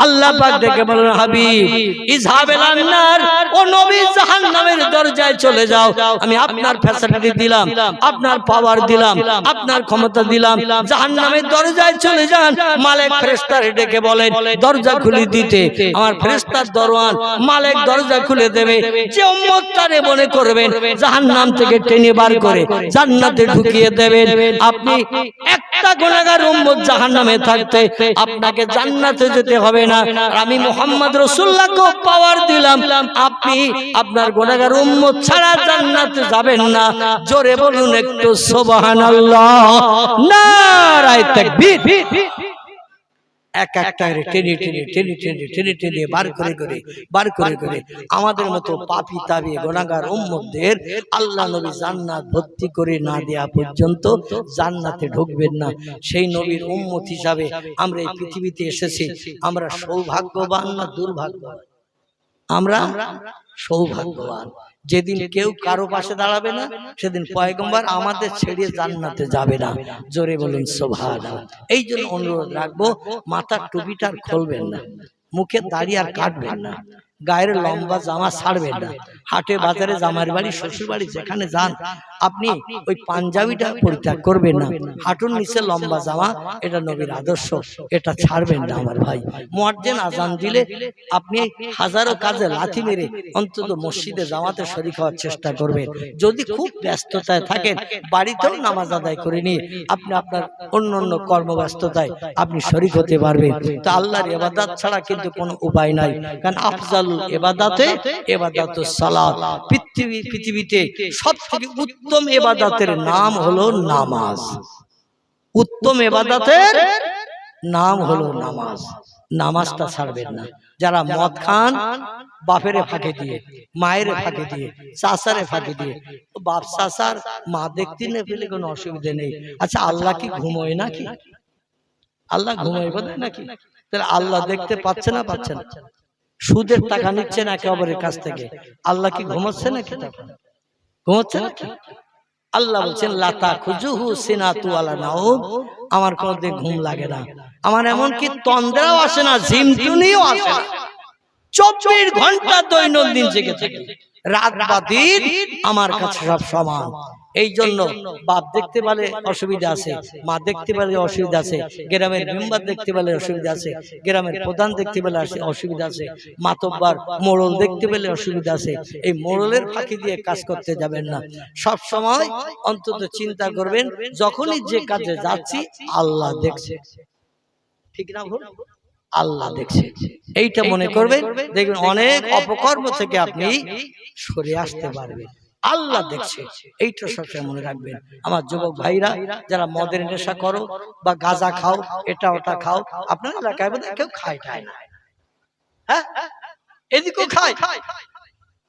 আল্লাহ পাক দেখে বলেন, হাবিব ইযহাবিল আন্নার, ও নবী জাহান্নামের দরজায় চলে যাও, আমি আপনার ফ্যাসিলিটি দিলাম, আপনার পাওয়ার দিলাম, আপনার ক্ষমতা দিলাম, জাহান্নামের দরজায় চলে যান। মালিক ফেরেশতারে ডেকে বলেন দরজা খুলে দিতে, আমার ফেরেশতার দরওয়ান মালিক দরজা খুলে দেবে। যে উম্মতটারে মনে করবেন জাহান্নাম থেকে টেনে বার করে জান্নাতে ঢুকিয়ে দেবেন, আপনি একটা গুনাহগার উম্মত জাহান্নামে থাকতে আপনাকে জান্নাতে যেতে হবে না, আমি মুহাম্মদ রাসূলুল্লাহকে পাওয়ার দিলাম, আপনি আপনার গুনাহগার উম্মত ছাড়া জান্নাতে যাবেন না। জোরে বলুন একটু সুবহানাল্লাহ, নারায়ে তাকবীর। এক একটা টেনে টেনে টেনে টেনে টেনে টেনে বার করে করে আমাদের মতো পাপী তাবি গুনাহগার উম্মতদের আল্লাহ নবী জান্নাত ভর্তি করে না দেয়া পর্যন্ত জান্নাতে ঢুকবেন না। সেই নবীর উম্মত হিসাবে আমরা এই পৃথিবীতে এসেছি, আমরা সৌভাগ্যবান না দুর্ভাগ্যবান? আমরা সৌভাগ্যবান। যেদিন কেউ কারো পাশে দাঁড়াবে না সেদিন পয়গম্বর আমাদের ছেড়ে জান্নাতে যাবে না। জোরে বলুন সুবহানাল্লাহ। এই জন্য অনুরোধ রাখবো, মাথার টুপিটা খুলবেন না, মুখে দাড়ি আর কাটবেন না, গায়ের লম্বা জামা ছাড়বেন না, হাটে বাজারে জামার বাড়ি শ্বশুর বাড়ি যেখানে যান আপনি ওই পাঞ্জাবিটা পরিত্যাগ করবেন না, হাঁটুর নিচে লম্বা জামা, এটা নবীর আদর্শ, এটা ছাড়বেন না আমার ভাই। মুয়াজ্জিন আজান দিলে আপনি হাজারো কাজে লাথি মেরে অন্তত মসজিদে জামাতে শরীক হওয়ার চেষ্টা করবেন। যদি খুব ব্যস্ততায় থাকেন বাড়িতেও নামাজ আদায় করে নিয়ে আপনি আপনার অন্য কর্মব্যস্ততায় আপনি শরীক হতে পারবেন। তো আল্লাহর ইবাদত ছাড়া কিন্তু কোনো উপায় নাই, কারণ আফজালুল ইবাদাতে ইবাদাতুস সালাত। পৃথিবীতে সবথেকে উত্তম ইবাদতের নাম হলো নামাজ। উত্তম ইবাদতের নাম হলো নামাজ। নামাজটা ছাড়বেন না। যারা মদ খান বাপেরে ফাঁকি দিয়ে, মায়ের ফাঁকি দিয়ে, চাচারে ফাঁকি দিয়ে, বাপ চাচার মা দেখতে না পেলে কোনো অসুবিধা নেই। আচ্ছা আল্লাহ কি ঘুমোয় নাকি? আল্লাহ ঘুমোয় বোধহয় নাকি? তাহলে আল্লাহ দেখতে পাচ্ছে না? পাচ্ছে না। সুদের টাকা নিচ্ছে না একে অপরের কাছ থেকে, আল্লাহ কি ঘুমাচ্ছে নাকি? ঘুমাচ্ছে নাকি? আল্লাহ বলছেন লাতা খুজুহু সিনাতু ওয়ালা নাউম, আমার কোনদিন ঘুম লাগে না, আমার এমনকি তন্দ্রাও আসে না, ঝিমটুনিও আসে না। 24 ঘন্টা দৈনন্দিন জেগে থাকি, রাত বা দিন আমার কাছে সব সমান। এই জন্য বাপ দেখতে পেলে অসুবিধা আছে, মা দেখতে পেলে অসুবিধা আছে, গ্রামের মেম্বার দেখতে পেলে অসুবিধা আছে, গ্রামের প্রধান দেখতে পেলে অসুবিধা আছে, মাতব্বার মোড়ল দেখতে পেলে অসুবিধা আছে। এই মোড়লের ফাঁকি দিয়ে কাজ করতে যাবেন না। সব সময় অন্তত চিন্তা করবেন যখনই যে কাজে যাচ্ছি আল্লাহ দেখছে, ঠিক না ভুল? আল্লাহ দেখছে, এইটা মনে করবেন। দেখবেন অনেক অপকর্ম থেকে আপনি সরে আসতে পারবেন। আল্লাহ দেখছে, এইটা সবসময় মনে রাখবেন। আমার যুবক ভাইরা যারা মদের নেশা করো বা গাঁজা খাও, এটা ওটা খাও, আপনার এলাকায় বোধহয় কেউ খায় না, হ্যাঁ এদিকেও খায়।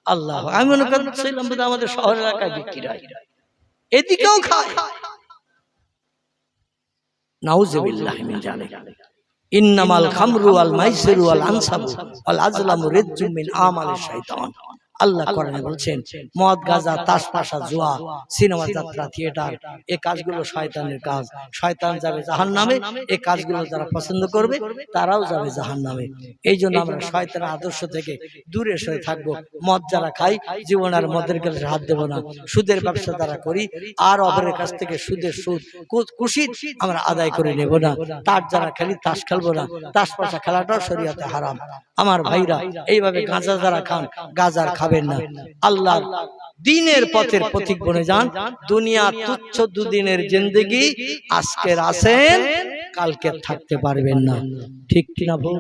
আল্লাহ, আমি মনে করছিলাম বোধহয় আমাদের শহর এলাকায় বিক্রি হয়, এদিকেও খায়। নাউজুবিল্লাহি মিন যালিক। ইন্নামাল খামরু ওয়াল মাইসিরু ওয়াল আনসাবু ওয়াল আজলামু রিজজুম মিন আমালিশ শাইতান। আল্লাহ কোরআনে বলছেন মদ গাঁজা তাসপাশা জুয়া সিনেমা যাত্রা থিয়েটার এই কাজগুলো শয়তানের কাজ। শয়তান যাবে জাহান্নামে। এই কাজগুলো যারা পছন্দ করবে তারাও যাবে জাহান্নামে। এই জন্য আমরা শয়তানের আদর্শ থেকে দূরে সরে থাকবো। মদ যারা খাই জীবন আর মদের কাছে হাত দেবো না। সুদের ব্যবসা যারা করি আর অপরের কাছ থেকে সুদের সুদ কুশিত আমরা আদায় করে নেব না। তার যারা খেলি তাস খেলবো না। তাসপাশা খেলাটাও শরীয়তে হারাম। আমার ভাইরা এইভাবে গাঁজা যারা খান গাঁজার খাবেন না। আল্লাহ দ্বীনের পথের পথিক বনে যান। দুনিয়া তুচ্ছ দুদিনের জিন্দেগি, আজকের আছেন কালকে থাকতে পারবেন না। ঠিক কিনা বল?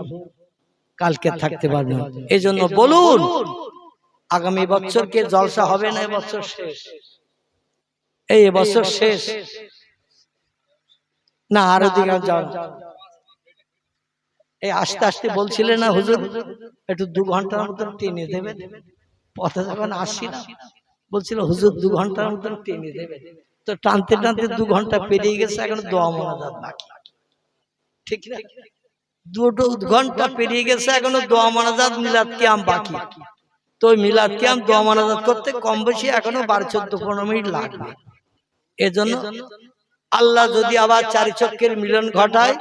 কালকে থাকতে পারবেন। এই জন্য বলুন আগামী বছরকে জলসা হবে না, এবছর শেষ। এই বছর শেষ না আরো দিকে যান। এই আস্তে আস্তে বলছিলেন না হুজুর একটু 2 ঘন্টার মতন টেনে দেবেন। পথে যখন আসছি না বলছিল হুজুর 2 ঘন্টার মতন টেনে দেবেন। তো টানতে টানতে 2 ঘন্টা পেরিয়ে গেছে, এখন দোয়া মোনাজাত বাকি। ঠিক না? 2 ঘন্টা পেরিয়ে গেছে, এখনো দোয়া মোনাজাত মিলাদ কিয়াম বাকি। তো মিলাদ কিয়াম দোয়া মোনাজাত করতে কম বেশি এখনো 12-14-15 মিনিট লাগবে। এজন্য আল্লাহ যদি আবার 4 চক্কের মিলন ঘটায়,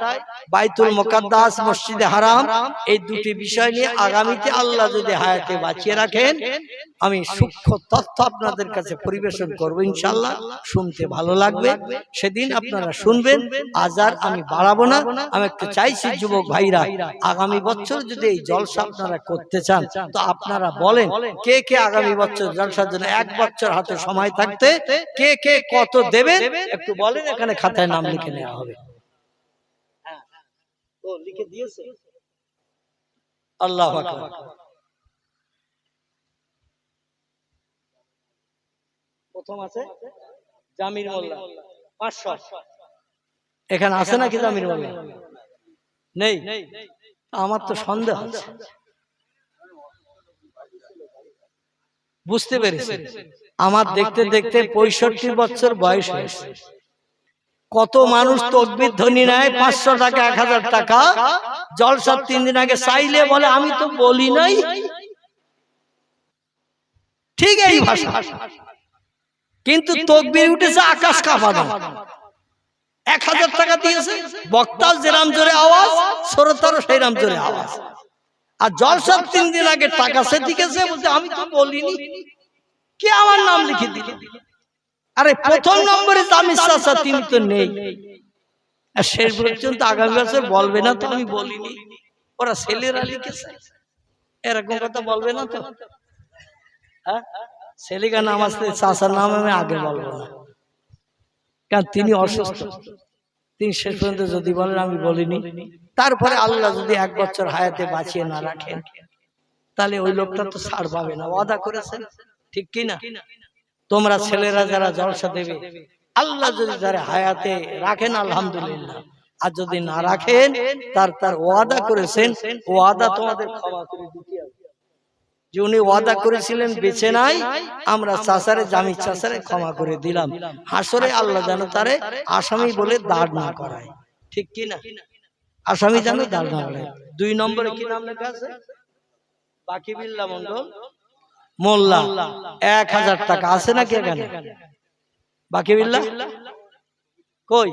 বাইতুল মুকাদ্দাস মসজিদে হারাম, এই দুটি বিষয় নিয়ে আগামীতে আল্লাহ যদি হায়াতে বাঁচিয়ে রাখেন আমি সূক্ষ্ম তথ্য আপনাদের কাছে পরিবেশন করব ইনশাআল্লাহ। শুনতে ভালো লাগবে, সেদিন আপনারা শুনবেন। আজ আর আমি বাড়াবো না। আমি একটু চাইছি যুবক ভাইরা আগামী বছর যদি এই জলসা আপনারা করতে চান তো আপনারা বলেন কে কে আগামী বছর জলসার জন্য 1 বছর হাতে সময় থাকতে কে কে কত দেবেন একটু বলেন, এখানে খাতায় নাম লিখে নেওয়া হবে। ও লিখে দিয়েছে? আল্লাহু আকবার। প্রথম আছে জামির মোল্লা 500। এখানে আছে নাকি জামির মোল্লা? নেই? আমার তো সন্দেহ আছে। বুঝতে পেরেছি আমার দেখতে দেখতে 65 বছর বয়স হয়েছে। কত মানুষ তাকবীর ধ্বনি নেয় 500 টাকা 1000 টাকা, জলসার 3 দিন আগে চাইলে বলে আমি তো বলি নাই। ঠিক এই ভাষা, কিন্তু তাকবীর উঠেছে আকাশ কাঁপানো। 1000 টাকা দিয়েছে, বক্তা যেরাম জোরে আওয়াজ, শ্রোতারও সেইরাম জোরে আওয়াজ। আর জলসার 3 দিন আগে টাকা সে দিয়েছে, বলতে আমি তো বলিনি, কে আমার নাম লিখে দিল? আরে প্রথম নম্বরে জামির চাচা তিনি তো নেই। আর শেষ পর্যন্ত আগামী বছর বলবে না তো আমি বলিনি, ওরা ছেলেরা লিখেছে, এরকম কথা বলবে না তো? হ্যাঁ, ছেলেকা নাম আসলে চাচার নাম আমি আগে বলবো না, কারণ তিনি অসুস্থ। তিনি শেষ পর্যন্ত যদি বলেন আমি বলিনি, তারপরে আল্লাহ যদি 1 বছর হায়াতে বাঁচিয়ে না রাখেন তাহলে ওই লোকটা তো ছাড় পাবে না। ওয়াদা করেছেন, ঠিক কি না? তোমরা ছেলেরা যারা জলসা দেবে, আল্লাহ যদি যারা হায়াতে রাখেন আলহামদুলিল্লাহ, আর যদি না রাখেন তার ওয়াদা করেছেন, ওয়াদা তোমাদের ক্ষমা করে দিতে হবে। যে উনি ওয়াদা করেছিলেন বেঁচে নাই, আমরা চাচারে জামির চাচারে ক্ষমা করে দিলাম। হাসরে আল্লাহ যেন তারে আসামি বলে দাঁড় না করায়, ঠিক কি না? আসামি যেন দাঁড় না করায়। 2 নম্বরে কি নাম লেখা আছে? বাকিবিল্লাহ মন্ডল মোল্লা 1000 টাকা আছে নাকি এখানে? বাকিবিল্লাহ কই?